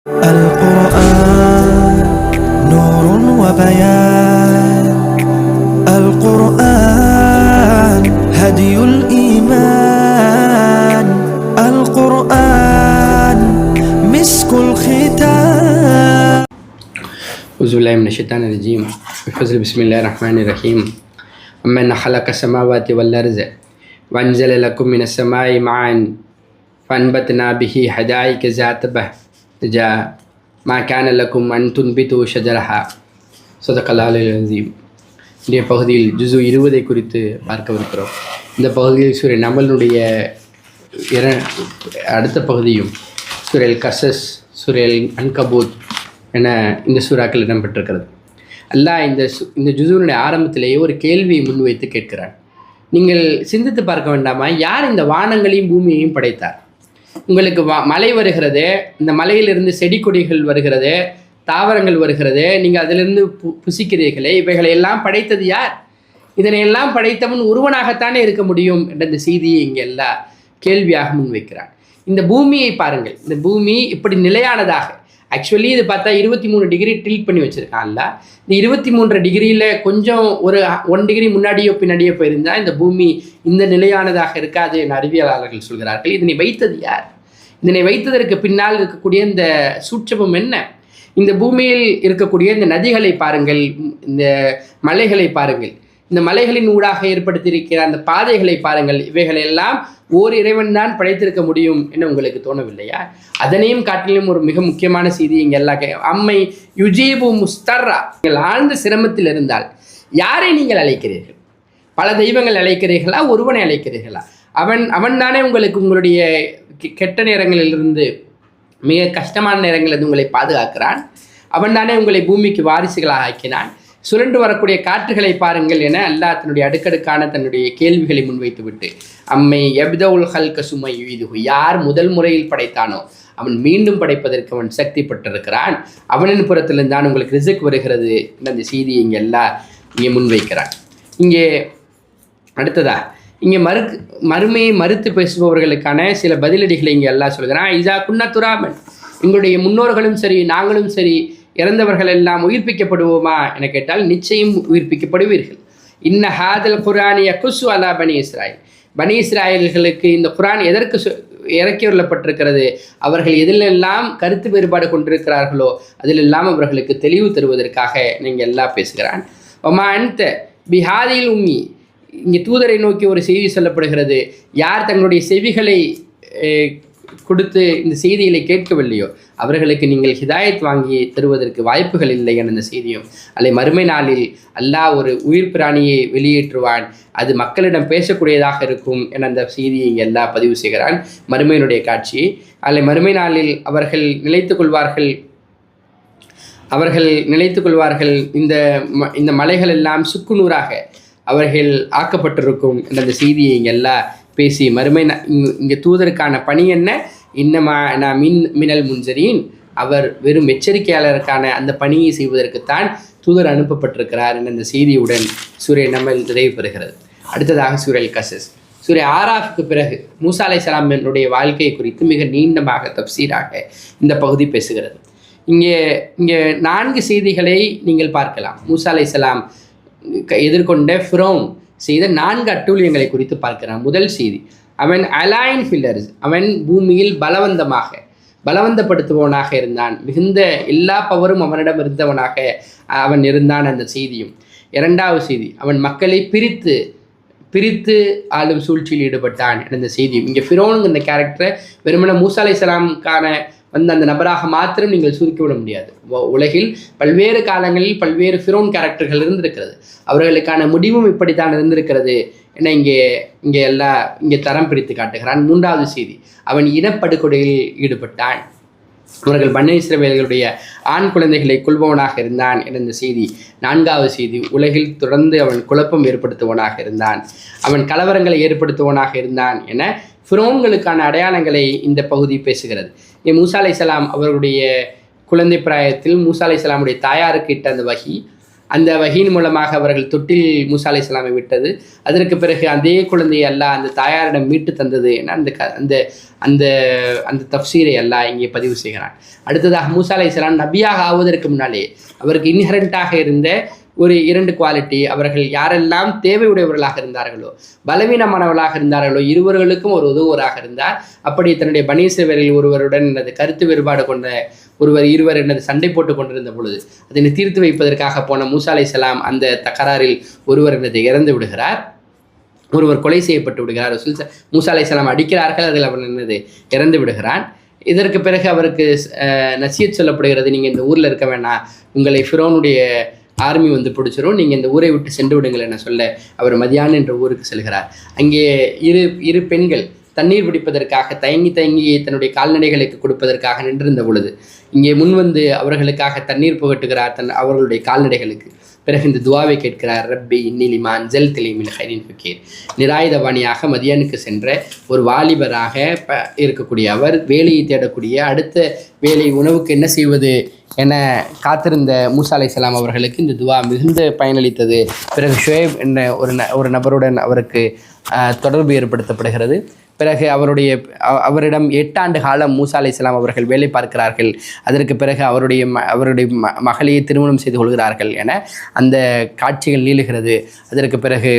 القرآن نور وبيان. القرآن هدي الإيمان. القرآن مسك الختام. أعوذ بالله من الشيطان الرجيم. بسم الله الرحمن الرحيم. أمن خلق السماوات والأرض وأنزل لكم من السماء ماء فأنبتنا به حدائق ذات بهجة ما كان لكم أن تنبتوا شجرها. صدق الله العظيم. இன்றைய பகுதியில் ஜுசு 20 குறித்து பார்க்கவிருக்கிறோம். இந்த பகுதியில் சூரிய நம்மளுடைய அடுத்த பகுதியும் சூரியல் கசஸ், சூரியல் அன்கபூத் என இந்த சூறாக்கள் இடம்பெற்றிருக்கிறது. அல்லாஹ் இந்த ஜுசுனுடைய ஆரம்பத்திலேயே ஒரு கேள்வியை முன்வைத்து கேட்கிறார். நீங்கள் சிந்தித்து பார்க்க வேண்டாமா, யார் இந்த வானங்களையும் பூமியையும் படைத்தார்? உங்களுக்கு மழை வருகிறது, இந்த மலையிலிருந்து செடி கொடிகள் வருகிறது, தாவரங்கள் வருகிறது, நீங்கள் அதிலிருந்து புசிக்கிறீர்களே, இவைகளை எல்லாம் படைத்தது யார்? இதனையெல்லாம் படைத்தவன் ஒருவனாகத்தானே இருக்க முடியும் என்ற இந்த செய்தியை இங்கே எல்லாம் கேள்வியாக முன்வைக்கிறான். இந்த பூமியை பாருங்கள், இந்த பூமி இப்படி நிலையானதாக, ஆக்சுவலி இது பார்த்தா 23 டிகிரி டில்ட் பண்ணி வச்சுருக்கான்ல. இந்த 23 டிகிரியில் கொஞ்சம் ஒரு 1 டிகிரி முன்னாடியோ பின்னாடியோ போயிருந்தால் இந்த பூமி இந்த நிலையானதாக இருக்காது என அறிவியலாளர்கள் சொல்கிறார்கள். இதனை வைத்தது யார்? இதனை வைத்ததற்கு பின்னால் இருக்கக்கூடிய இந்த சூட்சமம் என்ன? இந்த பூமியில் இருக்கக்கூடிய இந்த நதிகளை பாருங்கள், இந்த மலைகளை பாருங்கள், இந்த மலைகளின் ஊடாக ஏற்படுத்தியிருக்கிற அந்த பாதைகளை பாருங்கள். இவைகளெல்லாம் ஓர் இறைவன் தான் படைத்திருக்க முடியும் என உங்களுக்கு தோணவில்லையா? அதனையும் காட்டிலும் ஒரு மிக முக்கியமான செய்தி இங்கே எல்லாம் அம்மை யுஜீபு முஸ்தர்ரா. நீங்கள் ஆழ்ந்த சிரமத்தில் இருந்தால் யாரை நீங்கள் அழைக்கிறீர்கள்? பல தெய்வங்கள் அழைக்கிறீர்களா, ஒருவனை அழைக்கிறீர்களா? அவன் தானே உங்களுக்கு உங்களுடைய கெட்ட நேரங்களிலிருந்து, மிக கஷ்டமான நேரங்களிலிருந்து உங்களை பாதுகாக்கிறான். அவன் தானே உங்களை பூமிக்கு வாரிசுகளாக ஆக்கினான். சுழன்று வரக்கூடிய காற்றுகளை பாருங்கள் என அல்லாஹ் தன்னுடைய அடுக்கடுக்கான தன்னுடைய கேள்விகளை முன்வைத்து விட்டு அம்மை எப்தவுல் ஹல்க சுமை யுய்துஹு, யார் முதல் முறையில் படைத்தானோ அவன் மீண்டும் படைப்பதற்கு அவன் சக்தி பட்டிருக்கிறான். அவனின் புறத்திலிருந்து தான் உங்களுக்கு ரிசக் வருகிறது என்ற அந்த செய்தியை இங்கே எல்லாம் இங்கே முன்வைக்கிறான். இங்கே அடுத்ததா இங்கே மறுமையை மறுத்து பேசுபவர்களுக்கான சில பதிலடிகளை இங்கே எல்லாம் சொல்கிறான். இசா குன்னா துராமன், எங்களுடைய முன்னோர்களும் சரி நாங்களும் சரி இறந்தவர்கள் எல்லாம் உயிர்ப்பிக்கப்படுவோமா என கேட்டால் நிச்சயம் உயிர்ப்பிக்கப்படுவீர்கள். இன்ன ஹாதல் குரானிய குசு அலா பனி இஸ்ராயில், பனி இஸ்ராயல்களுக்கு இந்த குரான் எதற்கு இறக்கி வரப்பட்டிருக்கிறது? அவர்கள் எதிலெல்லாம் கருத்து வேறுபாடு கொண்டிருக்கிறார்களோ அதிலெல்லாம் அவர்களுக்கு தெளிவு தருவதற்காக நீங்கள் எல்லாம் பேசுகிறான். ஒமா அன்த பிஹாதில் உம்மி, இங்கே தூதரை நோக்கி ஒரு செய்தி சொல்லப்படுகிறது. யார் தங்களுடைய செவிகளை கொடுத்து இந்த செய்திகளை கேட்கவில்லையோ அவர்களுக்கு நீங்கள் ஹிதாயத் வாங்கி தருவதற்கு வாய்ப்புகள் இல்லை என இந்த செய்தியும், அல்லை மறுமை நாளில் அல்லாஹ் ஒரு உயிர் பிராணியை வெளியேற்றுவான், அது மக்களிடம் பேசக்கூடியதாக இருக்கும் என அந்த செய்தியை இங்கே எல்லாம் பதிவு செய்கிறான். மறுமையினுடைய காட்சி, அல்லை மறுமை நாளில் அவர்கள் நிலைத்து கொள்வார்கள். இந்த மலைகள் எல்லாம் சுக்குநூறாக அவர்கள் ஆக்கப்பட்டிருக்கும் என்ற அந்த செய்தியை இங்கே எல்லாம் பேசி மறுமை இங்கே தூதருக்கான பணி என்ன? இன்னமா நான் மினல் முன்சரீன், அவர் வெறும் எச்சரிக்கையாளருக்கான அந்த பணியை செய்வதற்குத்தான் தூதர் அனுப்பப்பட்டிருக்கிறார் என்ற அந்த செய்தியுடன் சூரிய நம்மில் நிறைவு பெறுகிறது. அடுத்ததாக சூரியல் கசஸ், சூரிய ஆராஃபுக்கு பிறகு மூசா அலைஹிஸ்ஸலாம் என்னுடைய வாழ்க்கை குறித்து மிக நீண்டமாக தப்சீராக இந்த பகுதி பேசுகிறது. இங்கே 4 செய்திகளை நீங்கள் பார்க்கலாம். மூசா அலைஹிஸ்ஸலாம் எதிர்கொண்ட ஃபிரௌன் செய்த 4 அட்டூழியங்களை குறித்து பார்க்கிறான். முதல் செய்தி, அவன் அலைன் ஃபில்லர்ஸ், அவன் பூமியில் பலவந்தப்படுத்துபவனாக இருந்தான். மிகுந்த எல்லா பவரும் அவனிடம் இருந்தவனாக அவன் இருந்தான் அந்த செய்தியும். 2வது செய்தி, அவன் மக்களை பிரித்து ஆளும் சூழ்ச்சியில் ஈடுபட்டான் என்ற செய்தியும். இங்கே ஃபிரௌனுங்க இந்த கேரக்டரை வெறுமன மூசா அலைஹிஸ்ஸலாமுக்கான அந்த நபராக மாத்திரம் நீங்கள் சுருக்கிவிட முடியாது. உலகில் பல்வேறு காலங்களில் பல்வேறு ஃபிரௌன் கேரக்டர்கள் இருந்திருக்கிறது. அவர்களுக்கான முடிவும் இப்படித்தான் இருந்திருக்கிறது என இங்கே தரம் பிரித்து காட்டுகிறான். 3வது செய்தி, அவன் இனப்படுகொலையில் ஈடுபட்டான். அவர்கள் பனி இஸ்ரவேலர்களுடைய ஆண் குழந்தைகளை கொள்பவனாக இருந்தான் என இந்த செய்தி. 4வது செய்தி, உலகில் தொடர்ந்து அவன் குழப்பம் ஏற்படுத்துவனாக இருந்தான், அவன் கலவரங்களை ஏற்படுத்துவனாக இருந்தான் என ஃபிரௌன்களுக்கான அடையாளங்களை இந்த பகுதி பேசுகிறது. மூசா அலைஹிஸ்ஸலாம் அவர்களுடைய குழந்தை பிராயத்தில் மூசா அலைஹிஸ்ஸலாமுடைய தாயாருக்கு இட்ட அந்த வஹி, அந்த வஹீன் மூலமாக அவர்கள் தொட்டில் மூசா அலைஹிஸ்ஸலாமை விட்டது. அதற்கு பிறகு அதே குழந்தையை அல்லாஹ் அந்த தாயாரிடம் மீட்டு தந்தது என அந்த அந்த அந்த தஃப்சீரை அல்லாஹ் இங்கே பதிவு செய்கிறான். அடுத்ததாக மூசா அலைஹிஸ்ஸலாம் நபியாக ஆவதற்கு முன்னாலே அவருக்கு இன்ஹரண்டாக இருந்த ஒரு 2 குவாலிட்டி, அவர்கள் யாரெல்லாம் தேவையுடையவர்களாக இருந்தார்களோ, பலவீனமானவர்களாக இருந்தார்களோ, இருவர்களுக்கும் ஒரு உதவுவராக இருந்தார். அப்படி தன்னுடைய பனி இஸ்ரவேலில் ஒருவருடன் எனது கருத்து வேறுபாடு கொண்ட இருவர் எனது சண்டை போட்டு கொண்டிருந்த பொழுது அதனை தீர்த்து வைப்பதற்காக போன மூசா அலைஹிஸ்ஸலாம் அந்த தகராறில் ஒருவர் எனது இறந்து விடுகிறார், ஒருவர் கொலை செய்யப்பட்டு விடுகிறார். மூசா அலைஹிஸ்ஸலாம் அடிக்கிறார்கள், அதில் அவன் என்னது இறந்து விடுகிறான். இதற்கு பிறகு அவருக்கு நசியத் சொல்லப்படுகிறது, நீங்கள் இந்த ஊரில் இருக்க வேணாம், உங்களை ஃபிரௌனுடைய ஆர்மி வந்து பிடிச்சிரும், நீங்கள் இந்த ஊரை விட்டு சென்று விடுங்கள் என சொல்ல அவர் மதியான் என்ற ஊருக்கு செல்கிறார். அங்கே இரு பெண்கள் தண்ணீர் பிடிப்பதற்காக தயங்கி தன்னுடைய கால்நடைகளுக்கு கொடுப்பதற்காக நின்றிருந்த பொழுது இங்கே முன்வந்து அவர்களுக்காக தண்ணீர் புகட்டுகிறார் அவர்களுடைய கால்நடைகளுக்கு. பிறகு இந்த துவாவை கேட்கிறார், ரப்பி இன்னிலிமா அன்சல் திலிமில் ஹைரின் ஃபக்கீர். நிராயுதபாணியாக மதியானுக்கு சென்ற ஒரு வாலிபராக இருக்கக்கூடிய அவர் வேலையை தேடக்கூடிய, அடுத்த வேலை உணவுக்கு என்ன செய்வது என காத்திருந்த மூசா அலைஹிஸ்ஸலாம் அவர்களுக்கு இந்த துவா மிகுந்த பயனளித்தது. பிறகு ஷுவைப் என்ற ஒரு நபருடன் அவருக்கு தொடர்பு ஏற்படுத்தப்படுகிறது. பிறகு அவரிடம் 8 ஆண்டு காலம் மூசா அலைஹிஸ்ஸலாம் அவர்கள் வேலை பார்க்கிறார்கள். அதற்கு பிறகு அவருடைய மகளையை திருமணம் செய்து கொள்கிறார்கள் என அந்த காட்சிகள் நீளுகிறது. அதற்கு பிறகு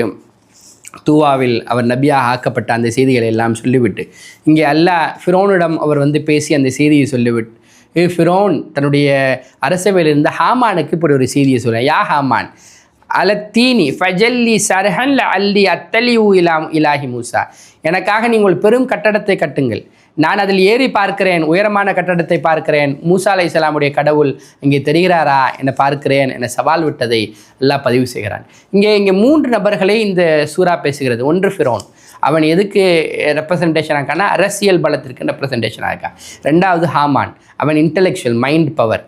தூவாவில் அவர் நபியாக ஆக்கப்பட்ட அந்த செய்திகளை எல்லாம் சொல்லிவிட்டு இங்கே அல்லாஹ் ஃபிரௌனிடம் அவர் வந்து பேசி அந்த செய்தியை சொல்லிவிட்டு ஃபிரௌன் தன்னுடைய அரசவையிலிருந்து ஹாமானுக்கு இப்படி ஒரு செய்தியை சொல்ல, யா ஹாமான் அலத்தீனி ஃபஜல்லி சர்ஹன் அல்லி அத்தலியூ இலாஹி மூசா, எனக்காக நீங்கள் பெரும் கட்டடத்தை கட்டுங்கள், நான் அதில் ஏறி பார்க்கிறேன், உயரமான கட்டடத்தை பார்க்கிறேன், மூசா அலைஹிஸ்ஸலாமுடைய கடவுள் இங்கே தெரிகிறாரா என பார்க்கிறேன் என சவால் விட்டதை எல்லாம் பதிவு செய்கிறான். இங்கே 3 நபர்களை இந்த சூரா பேசுகிறது. ஒன்று ஃபிரௌன், அவன் எதுக்கு ரெப்ரசன்டேஷனாக இருக்கான்னா அரசியல் பலத்திற்கு ரெப்ரசன்டேஷனாக இருக்கான். 2வது ஹாமான், அவன் இன்டலெக்சுவல் மைண்ட் பவர்,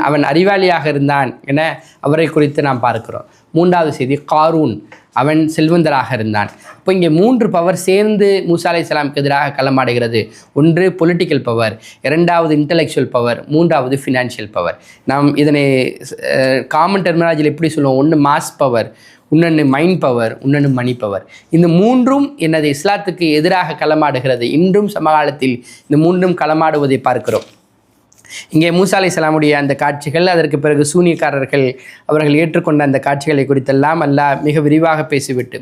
அவன் அறிவாளியாக இருந்தான் என அவரை குறித்து நாம் பார்க்கிறோம். 3வது செய்தி காரூன், அவன் செல்வந்தராக இருந்தான். இப்போ இங்கே 3 பவர் சேர்ந்து மூசா அலைஹிஸ்ஸலாமுக்கு எதிராக களமாடுகிறது. ஒன்று பொலிட்டிக்கல் பவர், 2வது இன்டலெக்சுவல் பவர், 3வது ஃபினான்ஷியல் பவர். நாம் இதனை காமன் டெர்மினாலஜியில் எப்படி சொல்லுவோம், ஒன்று மாஸ் பவர், இன்னொன்று மைண்ட் பவர், இன்னொன்று மணி பவர். இந்த 3ம் எனது இஸ்லாத்துக்கு எதிராக களமாடுகிறது. இன்றும் சமகாலத்தில் இந்த 3ம் களமாடுவதை பார்க்கிறோம். இங்கே மூசா அலைஹிஸ்ஸலாமுடைய அந்த காட்சிகள், அதற்கு பிறகு சூனியக்காரர்கள் அவர்கள் ஏற்றுக்கொண்ட அந்த காட்சிகளை குறித்தெல்லாம் அல்லாஹ் மிக விரிவாக பேசிவிட்டு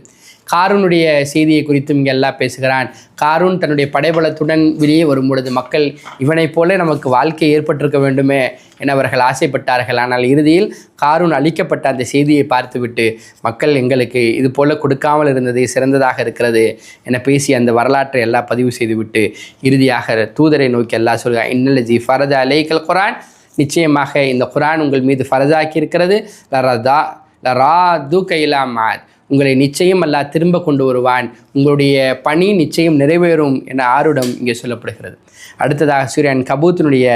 காரூனுடைய செய்தியை குறித்தும் இங்கே எல்லாம் பேசுகிறான். காரூன் தன்னுடைய படைபலத்துடன் வெளியே வரும் பொழுது மக்கள் இவனைப் போல நமக்கு வாழ்க்கை ஏற்பட்டிருக்க வேண்டுமே என அவர்கள் ஆசைப்பட்டார்கள். ஆனால் இறுதியில் காரூன் அளிக்கப்பட்ட அந்த செய்தியை பார்த்துவிட்டு மக்கள் எங்களுக்கு இது போல கொடுக்காமல் இருந்தது சிறந்ததாக இருக்கிறது என பேசி அந்த வரலாற்றை எல்லாம் பதிவு செய்துவிட்டு இறுதியாக தூதரை நோக்கி எல்லாம் சொல்கிறான், இன்னல்லஜி ஃபரஜா அலைக்கல் குரான், நிச்சயமாக இந்த குரான் உங்கள் மீது ஃபரஜாக்கி இருக்கிறது, லராது கைலாமாத், உங்களை நிச்சயம் அல்லாஹ் திரும்ப கொண்டு வருவான், உங்களுடைய பணி நிச்சயம் நிறைவேறும் என ஆருடம் இங்கே சொல்லப்படுகிறது. அடுத்ததாக சூரியன் கபூத்தினுடைய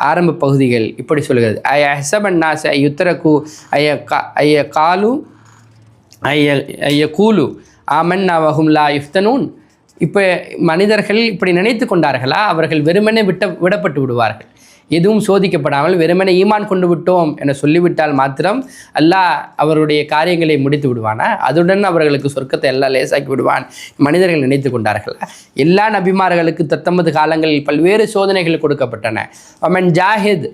ஆரம்ப பகுதிகள் இப்படி சொல்கிறது, ஹசபன்னாஸ் யுத்தரகு கூலு ஆமன்னா வஹும் லா யுஃப்தனூன். இப்போ மனிதர்கள் இப்படி நினைத்து கொண்டார்களா, அவர்கள் வெறுமனே விடப்பட்டு விடுவார்கள், எதுவும் சோதிக்கப்படாமல் வெறுமனே ஈமான் கொண்டு விட்டோம் என சொல்லிவிட்டால் மாத்திரம் அல்லாஹ் அவருடைய காரியங்களை முடித்து விடுவானா, அதுடன் அவர்களுக்கு சொர்க்கத்தை எல்லாம் லேசாக்கி விடுவான் மனிதர்கள் நினைத்து கொண்டார்களா? எல்லா நபிமார்களுக்கு 19 காலங்களில் பல்வேறு சோதனைகள் கொடுக்கப்பட்டன. அவன் ஜாஹித்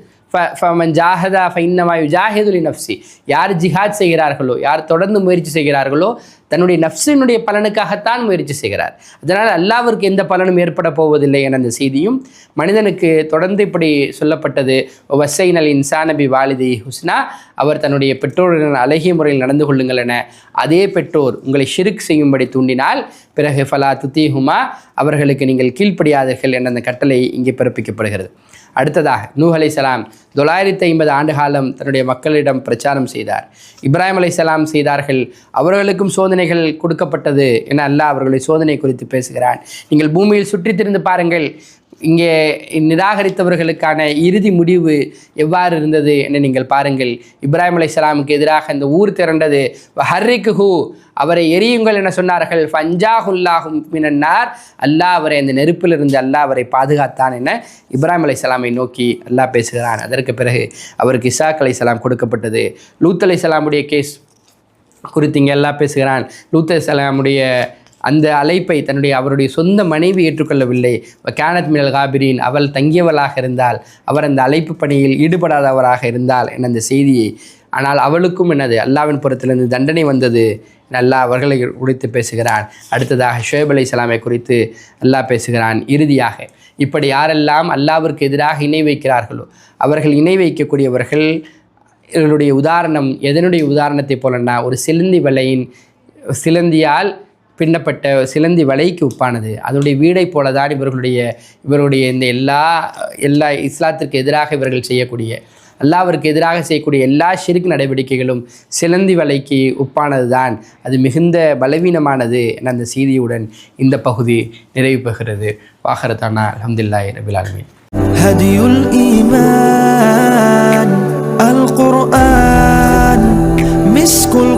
ஃபமன் ஜாஹதா ஃபைன்னமா யுஜாஹிது லினஃப்ஸி, யார் ஜிஹாத் செய்கிறார்களோ, யார் தொடர்ந்து முயற்சி செய்கிறார்களோ தன்னுடைய நஃப்ஸினுடைய பலனுக்காகத்தான் முயற்சி செய்கிறார். அதனால் அல்லாஹ்விற்கு எந்த பலனும் ஏற்பட போவதில்லை என அந்த செய்தியும் மனிதனுக்கு தொடர்ந்து இப்படி சொல்லப்பட்டது. வஸ்ஸைனல் இன்சான பி வாலிதி ஹுஸ்னா, அவர் தன்னுடைய பெற்றோருடன் அழகிய முறையில் நடந்து கொள்ளுங்கள் என. அதே பெற்றோர் உங்களை ஷிர்க் செய்யும்படி தூண்டினால் பிறகு ஃபலா துத்தீஹுமா, அவர்களுக்கு நீங்கள் கீழ்ப்படியாதீர்கள் என்ற அந்த கட்டளை இங்கே பிறப்பிக்கப்படுகிறது. அடுத்ததாக நூஹ் அலைஹிஸ்ஸலாம் 950 ஆண்டு காலம் தன்னுடைய மக்களிடம் பிரச்சாரம் செய்தார். இப்ராஹிம் அலைஹிஸ்ஸலாம் செய்தார்கள், அவர்களுக்கும் சோதனைகள் கொடுக்கப்பட்டது என அல்லாஹ் அவர்களுடைய சோதனை குறித்து பேசுகிறான். நீங்கள் பூமியில் சுற்றி திரிந்து பாருங்கள், இங்கே நிராகரித்தவர்களுக்கான இறுதி முடிவு எவ்வாறு இருந்தது என நீங்கள் பாருங்கள். இப்ராஹிம் அலைஹிஸ்ஸலாமுக்கு எதிராக இந்த ஊர் திரண்டது. ஹர்ரிக்குஹு, அவரை எரியுங்கள் என சொன்னார்கள். ஃபஞ்சாஹுல்லாஹும் மினன்னார், அல்லாஹ் அவரை அந்த நெருப்பிலிருந்து அல்லாஹ் அவரை பாதுகாத்தான் என இப்ராஹிம் அலைஹிஸ்ஸலாமை நோக்கி அல்லாஹ் பேசுகிறான். அதற்கு பிறகு அவருக்கு இசாக் அலைஹிஸ்ஸலாம் கொடுக்கப்பட்டது. லூத் அலைஹிஸ்ஸலாமுடைய கேஸ் குறித்து இங்கே எல்லாம் பேசுகிறான். லூத் அலைஹிஸ்ஸலாமுடைய அந்த அழைப்பை அவருடைய சொந்த மனைவி ஏற்றுக்கொள்ளவில்லை. கானத் மினல் காபிரீன், அவள் தங்கியவளாக இருந்தால், அவர் அந்த அழைப்பு பணியில் ஈடுபடாதவராக இருந்தால் என அந்த செய்தியை, ஆனால் அவளுக்கும் என்னது அல்லாவின் புறத்திலிருந்து தண்டனை வந்தது அல்லாஹ் அவர்களை குறித்து பேசுகிறான். அடுத்ததாக ஷுவைப் அலைஹிஸ்ஸலாமை குறித்து அல்லாஹ் பேசுகிறான். இறுதியாக இப்படி யாரெல்லாம் அல்லாவிற்கு எதிராக இணை வைக்கிறார்களோ அவர்கள் இணை வைக்கக்கூடியவர்கள் இவர்களுடைய உதாரணம் எதனுடைய உதாரணத்தை போலன்னா, ஒரு சிலந்தி வலையின் சிலந்தியால் பின்னப்பட்ட சிலந்தி வலைக்கு ஒப்பானது. அதனுடைய வீடை போல தான் இவருடைய இந்த எல்லா இஸ்லாத்திற்கு எதிராக இவர்கள் செய்யக்கூடிய, அல்லாஹ்விற்கு எதிராக செய்யக்கூடிய எல்லா ஷிர்க் நடவடிக்கைகளும் சிலந்தி வலைக்கு ஒப்பானது தான். அது மிகுந்த பலவீனமானது என அந்த செய்தியுடன் இந்த பகுதி நிறைவு பெறுகிறது. வாஹரத்தானா அல்ஹம்துலில்லாஹி ரப்பில் ஆலமீன். ஹதியுல் ஈமான் அல் குர்ஆன் மிஸ்குல்